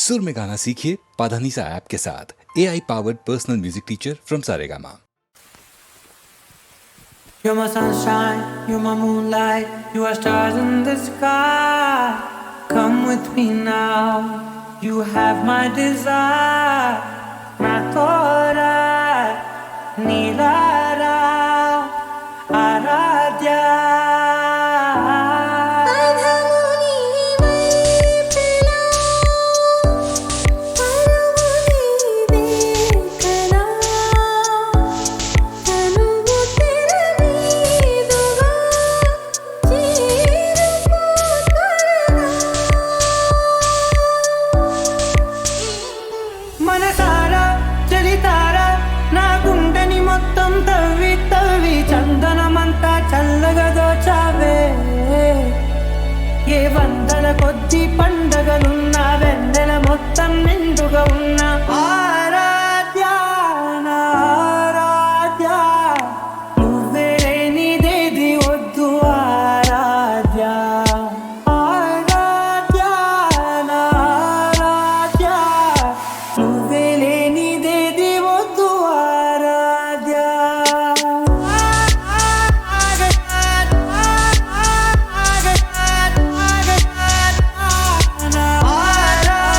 सुर में गाना सीखिए पाधानीसा ऐप के साथ। AI powered personal music teacher from Saregama. You're my sunshine, you're my moonlight, you are stars in the sky. Come with me now, you have my desire. Na tora, nilara, aradhya. మనసారా చలితారా నా గుండెని మొత్తం తవ్వి తవ్వి చందనమంతా చల్లగా దోచావే. ఏ వందల కొద్ది పండగలున్నా వెన్నెల మొత్తం నిండుగా ఉన్న ఆరాధ్య నా ఆరాధ్య, నువ్వే లేనిదేది వద్దు ఆరాధ్య. ఆరాధ్య నా ఆరాధ్య, నువ్వే లేనిదేది వద్దు ఆరాధ్య. నా ఆరాధ్య.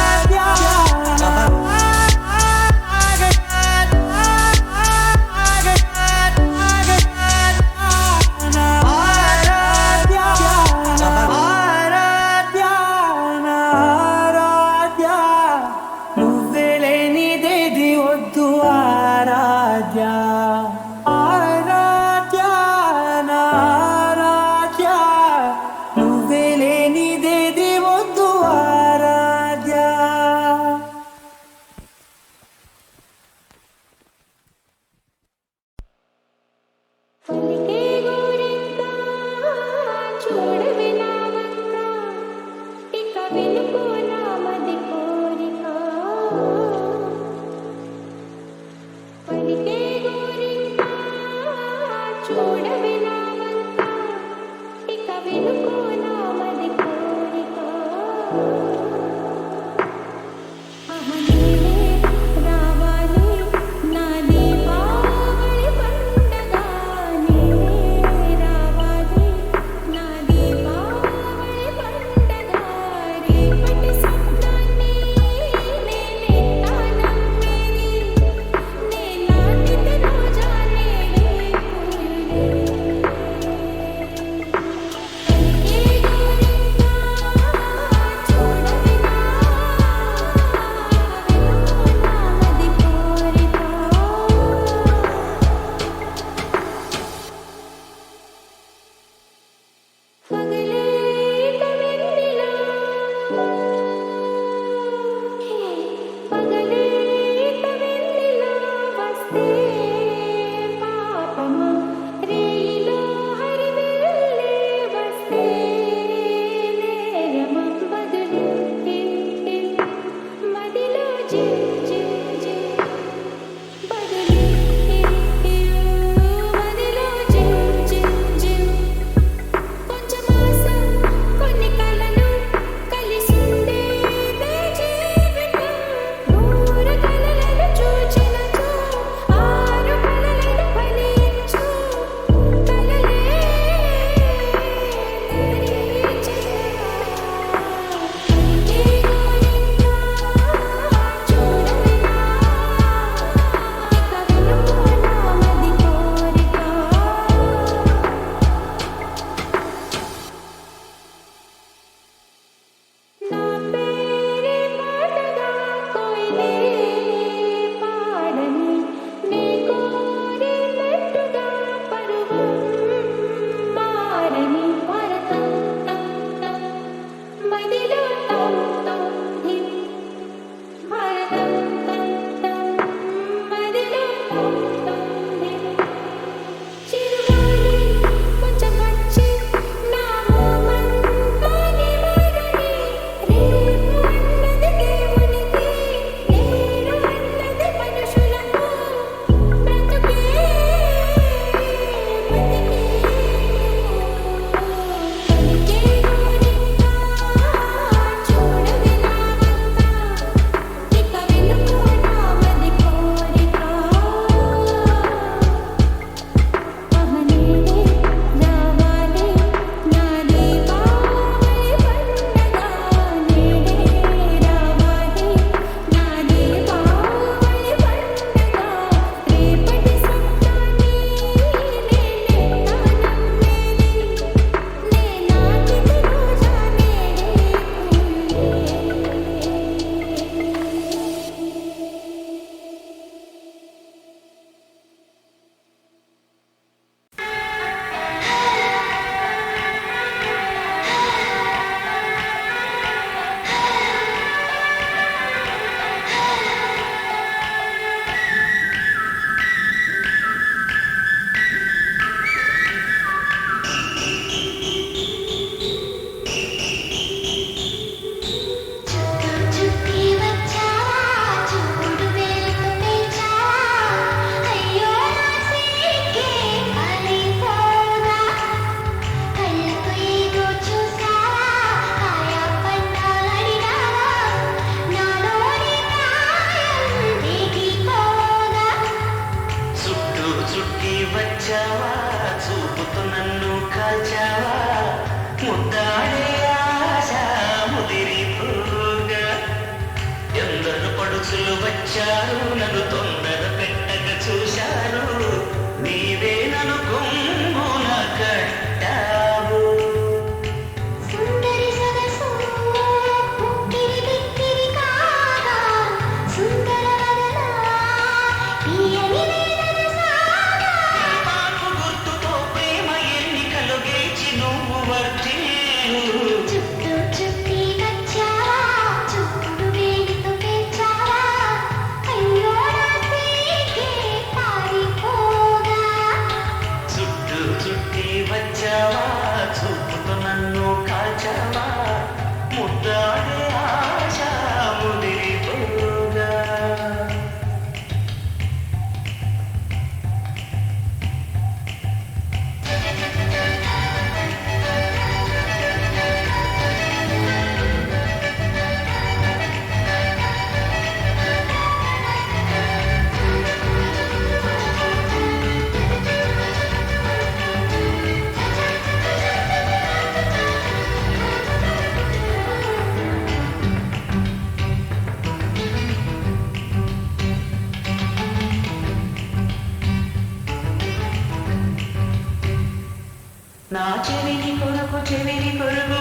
నా చెవిని కొరుకు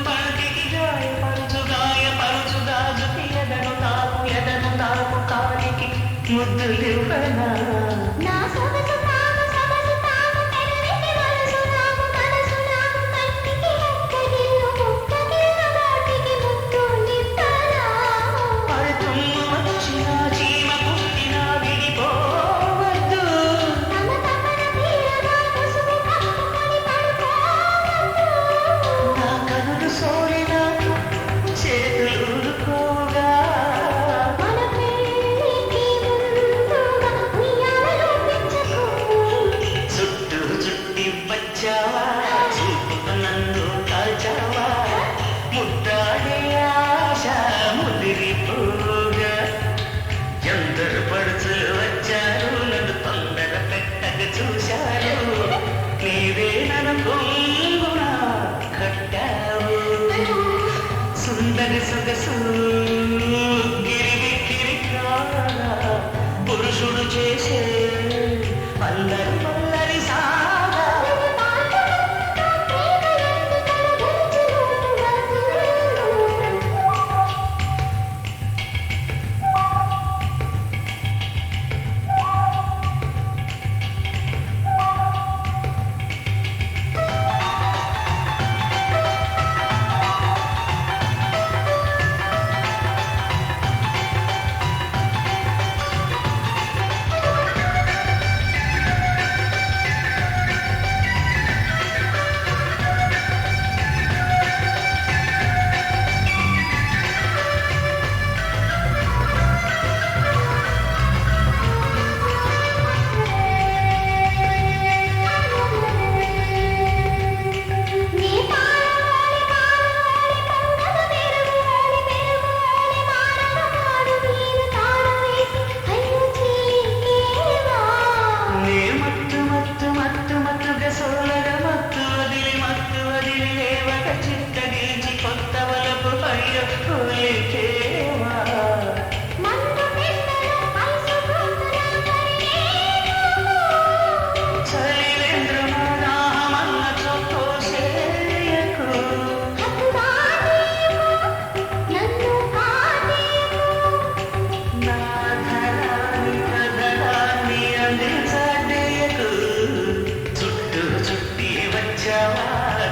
పలుకికి గాయపరుచు గాజుకి ఎదను తాకు కాలికి ముద్దులివ్వనా నా సొగసు తాము పెదవికి వలసు మనసు కంటికి లెక్కగిల్లు ముక్కగిల్లు వాటికి ముద్దులివ్వనా పడుతుమ్మ వచ్చిన చీమ పుట్టిన విడిపోవద్దు తమ తపన తీరగా ముసుగు కప్పుకొని పడుకోవద్దు నా కనులు సోలిన చేతులు ఊరుకోగా మన పెళ్ళికి ముందుగా ఉయ్యాలలో పెంచకు చుట్టి వచ్చావా చూపుకు నన్ను కాల్చావా ముద్దాడే ఆశ ముదిరిపోగా ఎందరు పడుచులు వచ్చారు నన్ను తొందర పెట్టక చూశారు నీవే నన్ను కొంగున కట్టావు సుందరి సొగసు గిరిగిరి కాగా పురుషుడు చేసే పల్లరి సాగా నీ పాలవాలి పండగ పెరుగువాలి మారడు నీరు తాళం వేసి అయ్యో చీకేవా నే మత్తుగా సోలగ మత్తు వదిలి లేవక చిత్తగించి కొత్త వలపు అయ్యో కోలికేవా మందు పెద్దలు పైసు చలివేంద్రమన్న చొక్కోసేయకు నన్ను కాదేమో నా ధరాన్ని కదలాన్ని అందించడేయకు చుట్టి వచ్చావా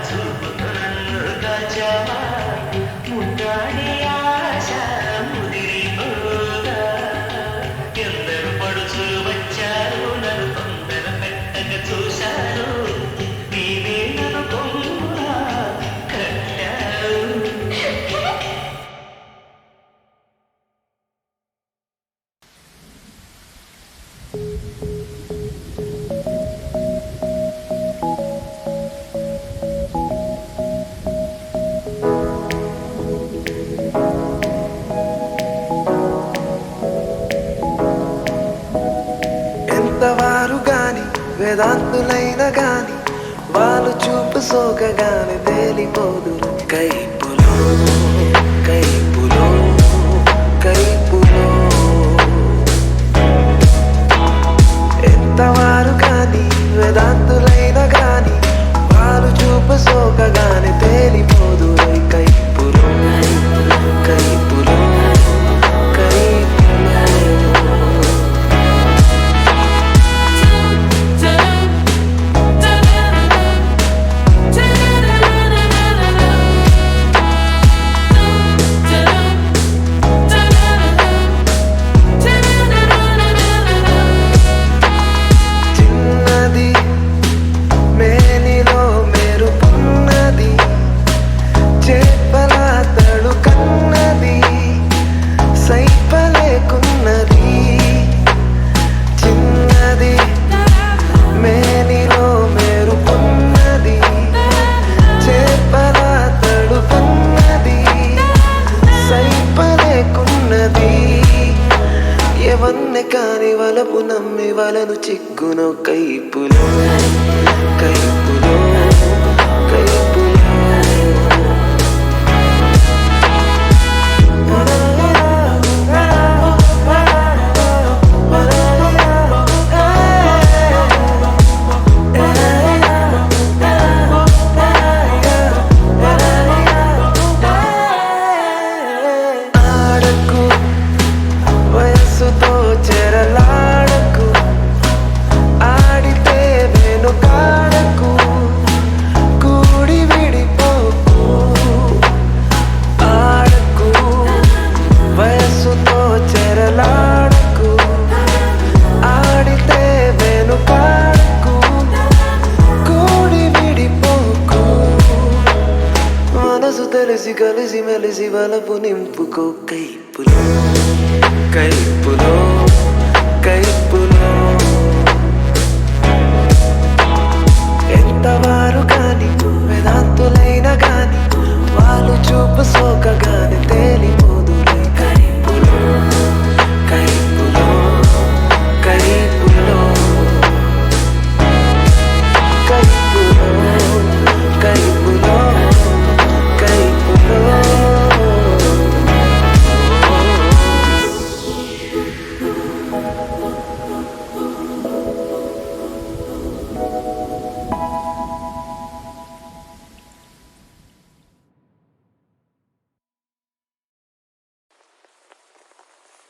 చూపుకు నన్ను కాచావా ముద్దాడి ఆశ ముదిరిపోగా ఎందరు పడుచులు వచ్చారు నన్ను తొందర పెట్టక చూశారు నీవే నన్ను కొంగున కట్టావు ఎంతవారు గాని వేదాంతులైన గాని వాళ్ళు చూపు సోకగాని తేలిపోదురు కైపులో కైపులో కైపులో ఎంతవారు గాని వేదాంతులైన గాని వాళ్ళు చూపు సోకగాని తేలిపోదురు కైపులో కైపులో కైపులో చిన్నది మేనిలో మెరుపున్నది చేపల తడు కన్నది సైపలేకున్నది చిన్నది మేనిలో మెరుపున్నది చేపల తడు కన్నది సైపలేకున్నది ఎవన్నే కాని వలపు నమ్మి వలను చిక్కును కైపులో కైపులో కైపులో మెలిసి వలపు నింపుకో కైపులో కైపులో కైపులో ఎంతవారు కాని వేదాంతులైన గాని వాళ్ళు చూపు సోకగాని తేలిపోదులై కైపులో కైపులో కైపులో కైపులో కైపులో కైపులో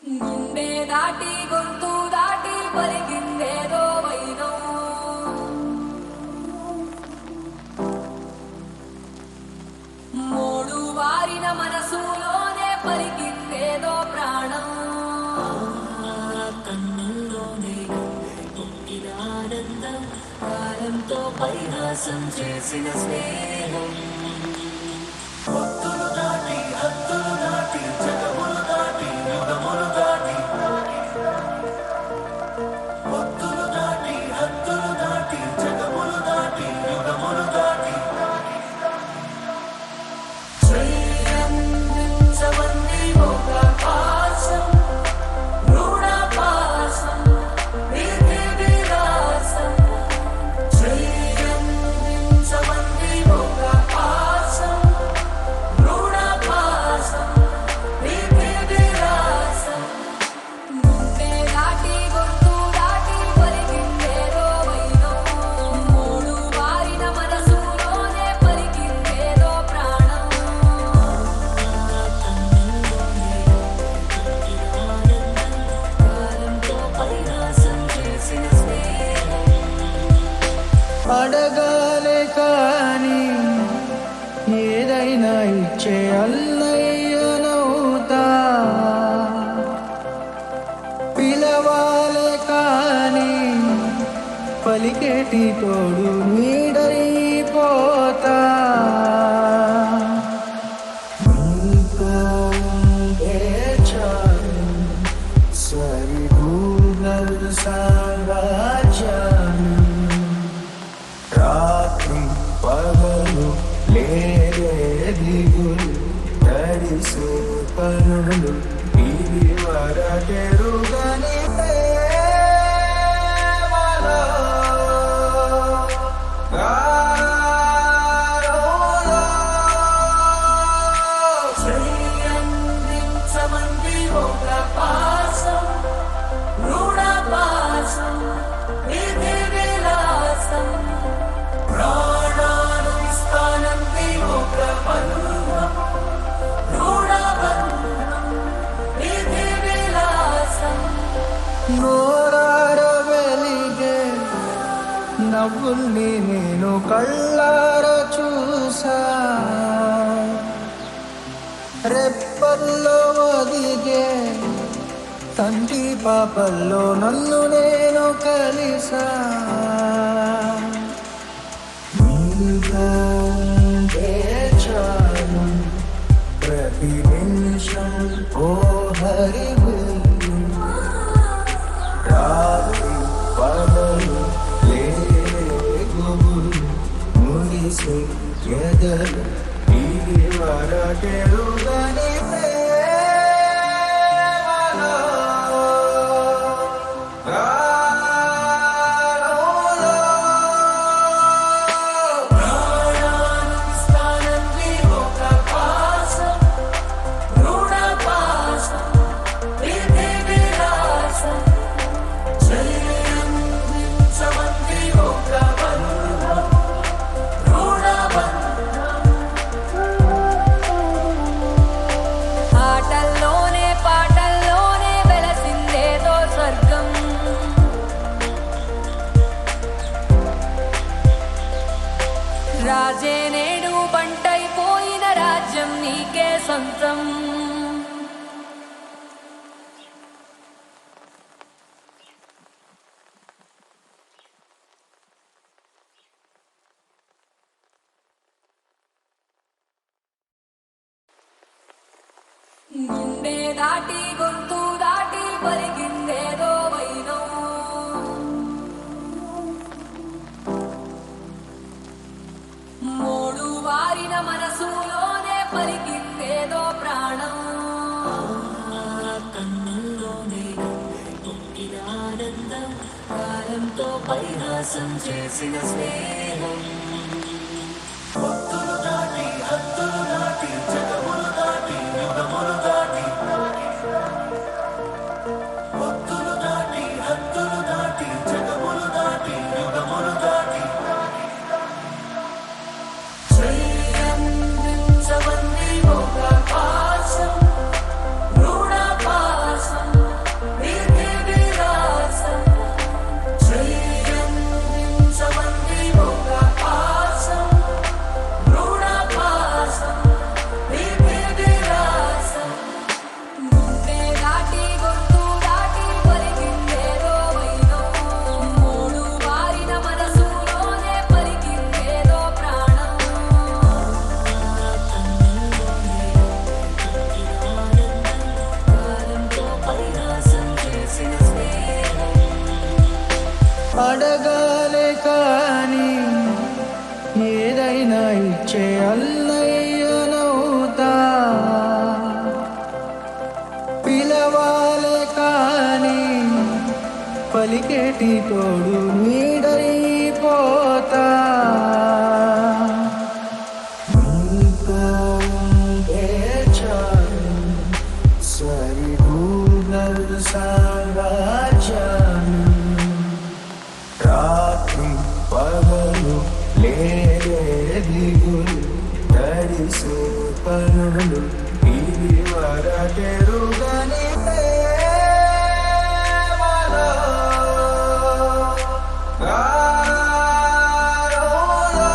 గుండె దాటి గొంతు దాటి పలికిందేదో వైనం మోడు వారిన మనసులోనే పలికిందేదో ప్రాణం కన్నుల్లోనే పొంగిన ఆనందం కాలంతో పరిహాసం చేసిన స్నేహం భక్తులు దాటి హద్దులు దాటి జగములు దాటి యుగములు దాటి భక్తులు దాటి హద్దులు దాటి జగములు దాటి యుగములు దాటి శ్రీరంగంచమంది ఒక పాశం రుణపాశం విధి విలాసం శ్రీరంగంచమంది ఒక పాశం రుణపాశం విధి విలాసం గుండె దాటి గొంతు దాటి పలికిందేదో వైనం మూడు వారిన మనసులోనే పలికిందేదో ప్రాణం కాలంతో పరిహాసం చేసిన స్నేహం అడగాలే కాని ఏదైనా ఇచ్చే అల్లయ్యనవుతా పిలవాలే కాని పలికేటి తోడు నీడైపోతా నీతో ఉండే చాలు సరిగూగల్ సామ్రాజ్యాలు రాత్రి పగలు లేరే దిగులు తడిసే పనులు ఇవి వరకెరుగని ప్రేమలో గారోలో శ్రీరంగంచమంది ఒక పాశం రుణపాశం విధి విలాసం ప్రాణాలు ఇస్తానంది ఒక బంధం రుణబంధం విధి విలాసం నోరార వెలిగే నవ్వుల్ని నేను కళ్ళార చూసా రెప్పల్లో ఒదిగే తంటి పాపల్లో నన్ను నేను కలిసా నీతో ఉండే చాలు ప్రతి నిమిషం ఓ హరివిల్లు రాత్రి పగలు లేగులు మురిసే ఎదలు ఇది వరకెరుగని ప్రేమలో గారోలో ప్రాణాలు ఇస్తానంది ఒక పాశం రుణపాశం విధి విలాసం శ్రీరంగంచమంది ఒక బంధం రుణబంధం ఆటల్లోనే పాటల్లోనే వెలసిందేదో స్వర్గం రాజే నేడు బంటైపోయిన రాజ్యం నీకే సొంతం గుండె దాటి గొంతు దాటి పలికిందేదో వైనం మోడు వారిన మనసులోనే పలికిందేదో ప్రాణం కన్నుల్లోనే పొంగిన ఆనందం కాలంతో పరిహాసం చేసిన స్నేహం భక్తులు దాటి హద్దులు దాటి జగములు దాటి యుగములు దాటి భక్తులు దాటి హద్దులు దాటి జగములు దాటి యుగములు దాటి చెయ్యందించమంది ఒక పాశం రుణ పాశం విధి విలాసం చెయ్యందించమంది ఒక పాశం రుణ పాశం విధి విలాసం గుండె దాటి గొంతు దాటి పలికిందేదో వైనం మూడు వారిన మనసులోనే పలికిందేదో ప్రాణం కాలంతో పరిహాసం చేసిన స్నేహం అడగాలే కానీ ఏదైనా ఇచ్చే అన్నయ్యనవుతా పిలవాలే కానీ పలికేటి తోడు నీడైపోతా నీతో ఉండే చాలు సరిగూగల్ సాంగాచాను రాత్రి పగలు లేదే దిగులు తడిసే పనులు ఇవి వరకెరుగని ప్రేమలో గారోలో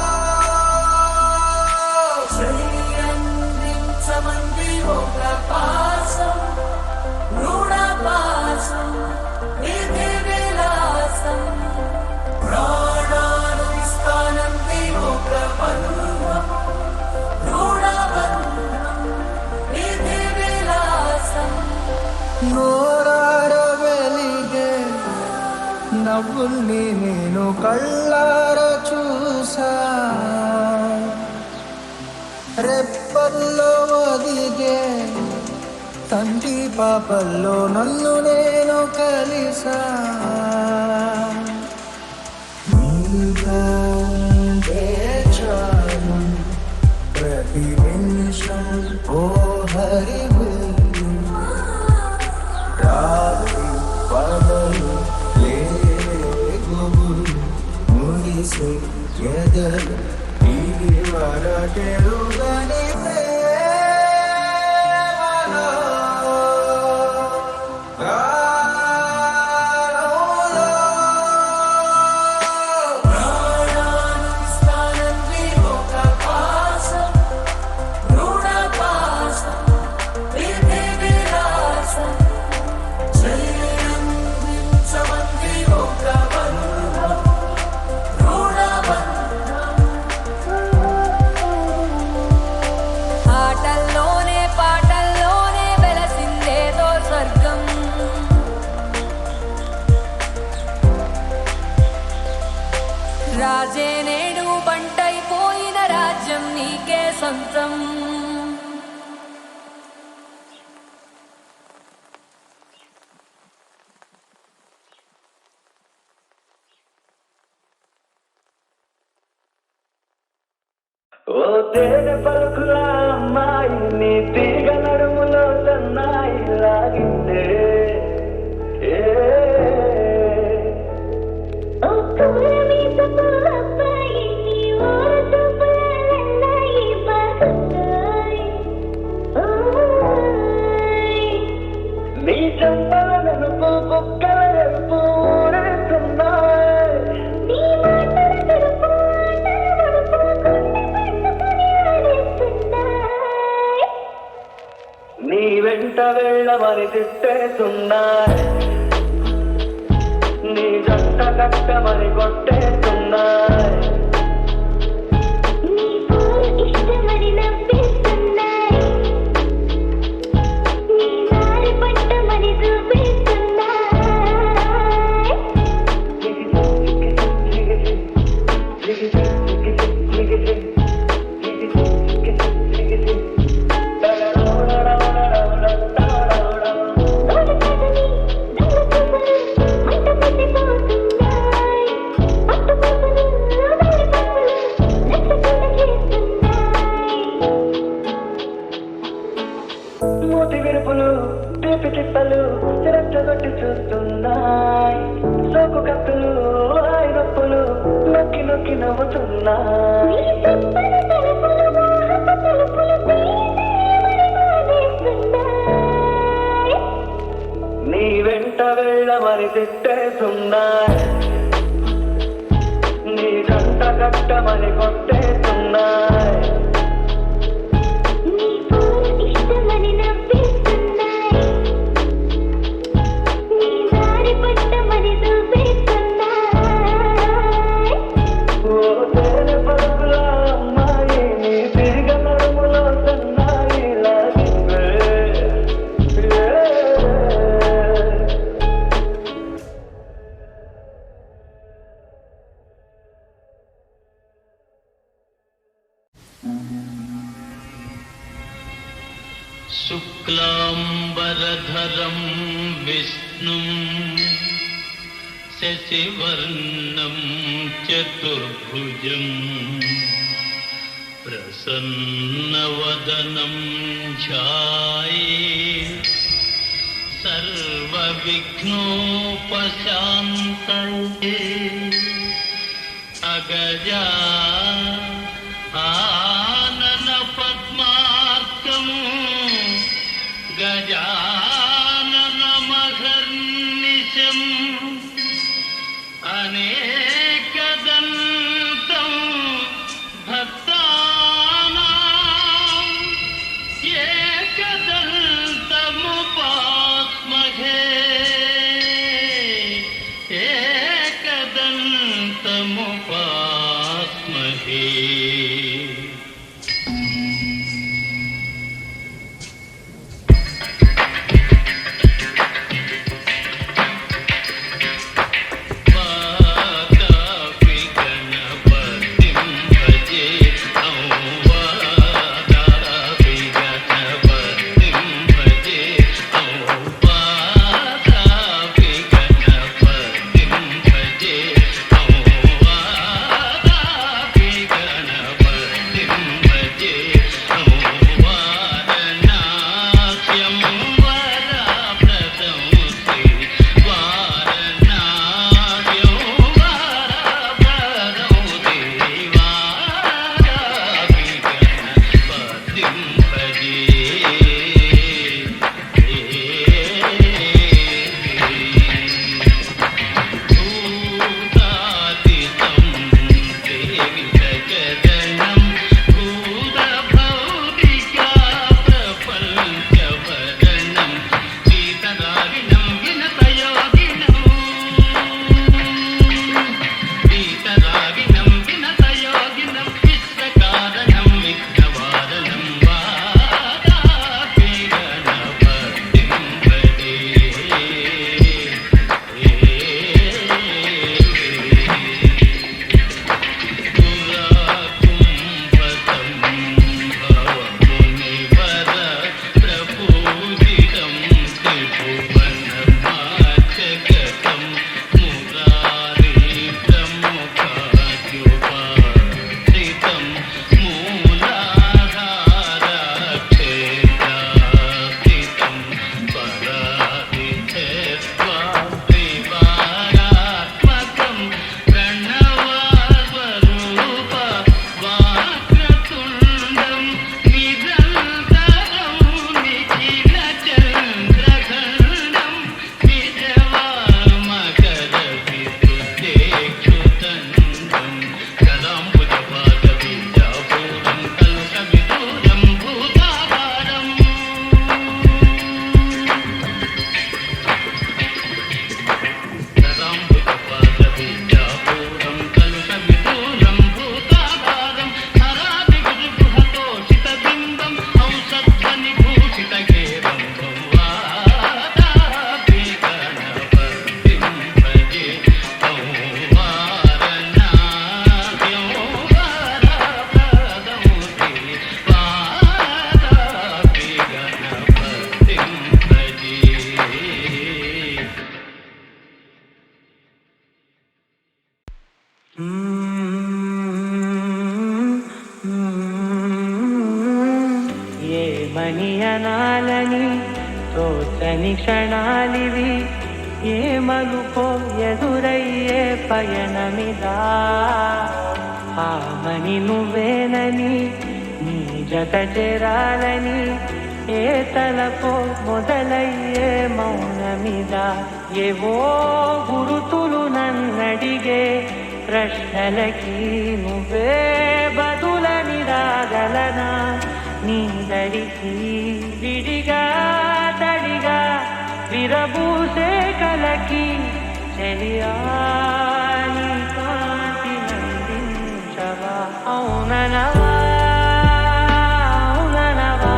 చెయ్యందించమంది ఒక పాశం రుణ పాశం విధి విలాసం ప్రాణాలు ఇస్తానంది ఒక బంధం రుణ బంధం విధి విలాసం నోరార వెలిగే నవ్వుల్ని నేను కళ్ళార చూసా రెప్పల్లో ఒదిగే తండ్రి పాపల్లో నన్ను నేను కలిసా నీతో ఉండే చాలు ప్రతి నిమిషం ఓ హరి రాత్రి పగలు లేగులు ముగిసే ఎదలు ఇవి వరకెరుగని ప్రేమలో గారోలో ప్రాణాలు ఇస్తానంది ఒక పాశం రుణ పాశం విధి విలాసం చెయ్యందించమంది ఒక బంధం రుణ బంధం ఆటల్లోనే పాటల్లోనే వెలసిందేదో స్వర్గం రాజే నేడు బంటైపోయిన రాజ్యం నీకే సొంతం ఓ తేనె పలుకుల అమ్మాయి నీ తీగ నడుములో సన్నాయి లాగిందే ఏ ఓ కూరమీసపు అబ్బాయి నీ ఊర చూపులన్నాయి బాగున్నాయి ఓయ్ నీ చెంపల వెనుపు బుక్కల ఎరుపు ఊరేస్తున్నాయి నీ మాటల తెలుపు ఆటల వడుపు గుండె పట్టుకొని ఆడేస్తున్నాయి నీ వెంట వెళ్ళమని తిట్టేస్తున్నాయి నీ జంట కట్టమని కొట్టేస్తున్నాయి నీ పోరు ఇష్టమని నవ్వేస్తున్నాయి రెచ్చగొట్టి చూస్తున్నాయి సోకు కత్తులు ఆయి నొప్పులు నొక్కి నొక్కి నవ్వుతున్నాయి నీ వెంట వెళ్ళమని తిట్టేస్తున్నాయి నీ జంట కట్టమని కొట్టేస్తున్నాయి ఓ తేనె పరుగుల అమ్మాయి నీ తిరిగ నడుములో సన్నాయి లాగిందే శుక్లాంబరధరం విష్ణుం శశివర్ణం చతుర్భుజం ప్రసన్నవదనం ధ్యాయే సర్వవిఘ్నోపశాంతయే అగజా ఆనన పద్మార్కం గజాననమఘర్నిశం అనేకదంతం భక్తానాం ఏకదంతముపాస్మహే ఏకదంతముపాస్మహే ప్రపూజితం త్రిభువనం తెలియని క్షణాలివి ఏ మలుపో ఎదురయ్యే పయనమిదా ఆమని నువ్వేనని నీ జత చేరాలని ఏ తలపో మొదలయ్యే మౌనమిదా ఏవో గురుతులు నన్నడిగే ప్రశ్నలకి నువ్వే బదులని రాగలనా నీ దడికి విడిగా తడిగా విరబూసే కలకి చెలియా నీ కాంతి నందించవా అవుననవా అవుననవా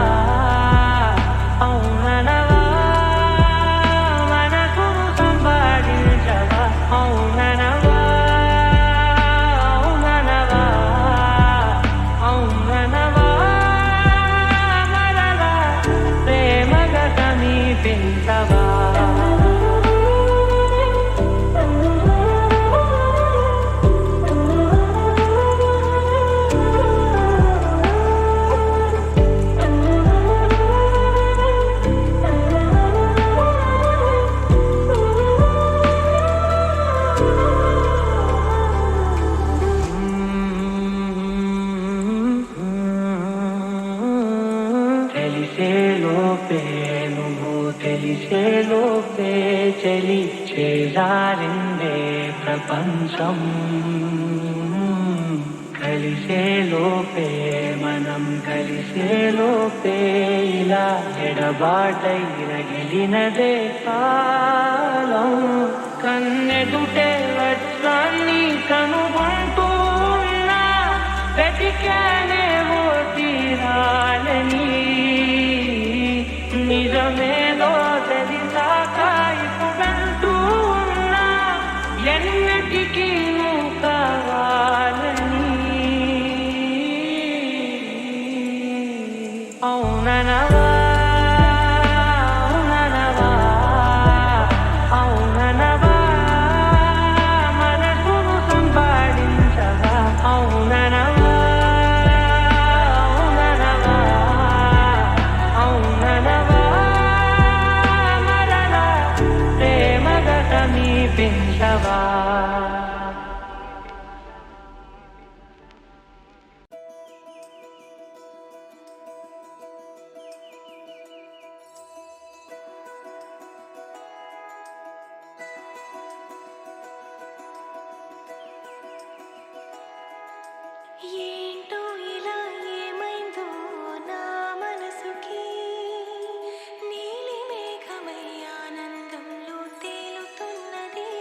మనసును సంపాదించవా అవుననవా మరలా ప్రేమగా సమీపించవా తెలిసేలోపే నువ్వు తెలిసేలోపే చెలి చేజారిందే ప్రపంచం కలిసేలోపే మనం కలిసేలోపే ఇలా ఎడబాటై రగిలినదే కాలం కన్నెదుటే వజ్రాన్ని కనుగొంటూ ఉన్నా వెతికానే ఓ తీరాలని నిజమేలో తెలిసాక ఇప్పుడంటూ ఉన్నా ఎన్నటికీ నువ్వు కావాలని అవుననవా అవుననవా మనసును సంపాదించవా అవుననవా అవుననవా మరలా ప్రేమగా సమీపించవా ఏంటో ఇలా ఏమైందో నా మనసుకి నీలి మేఘమై ఆనందంలో తేలుతున్నది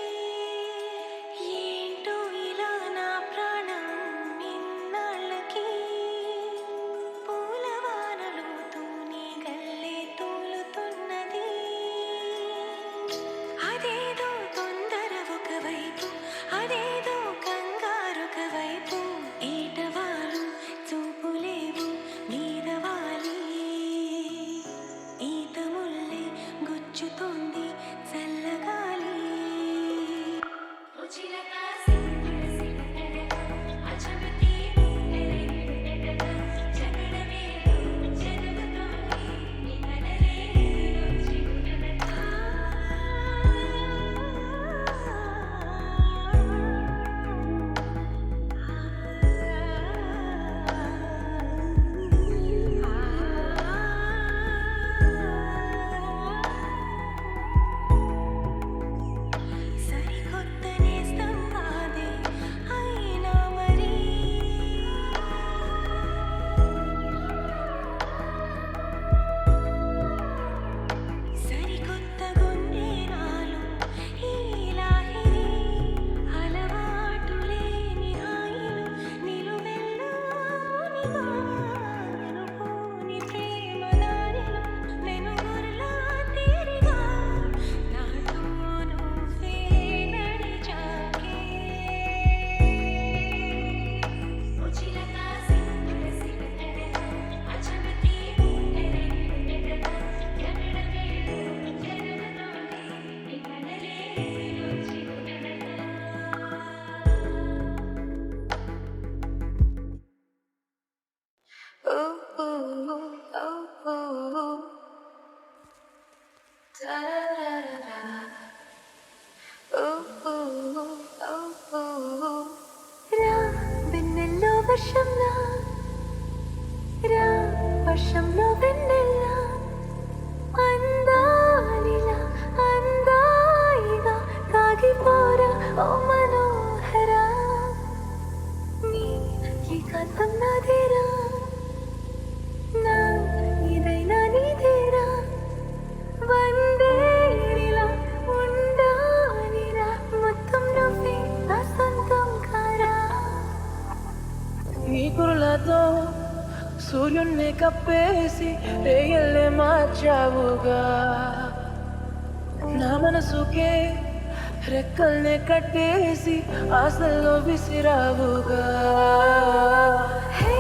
వర్షంలా రా వర్షంలో వెన్నెల్లా అందాలిలా అందాయిగా తాగిపోరా ఓ మనోహరా నీ ఏకాంతం నాదేరా నా ఇదైనా నీదేరా వందేరిలా ఉండాలిరా మొత్తం నువ్వే నా సొంతం కారా నీ కురులతో సూర్యున్నే కప్పేసి రేయల్లే మార్చావుగా నా మనసుకే రెక్కల్నే కట్టేసి ఆశల్లో విసిరావుగా హే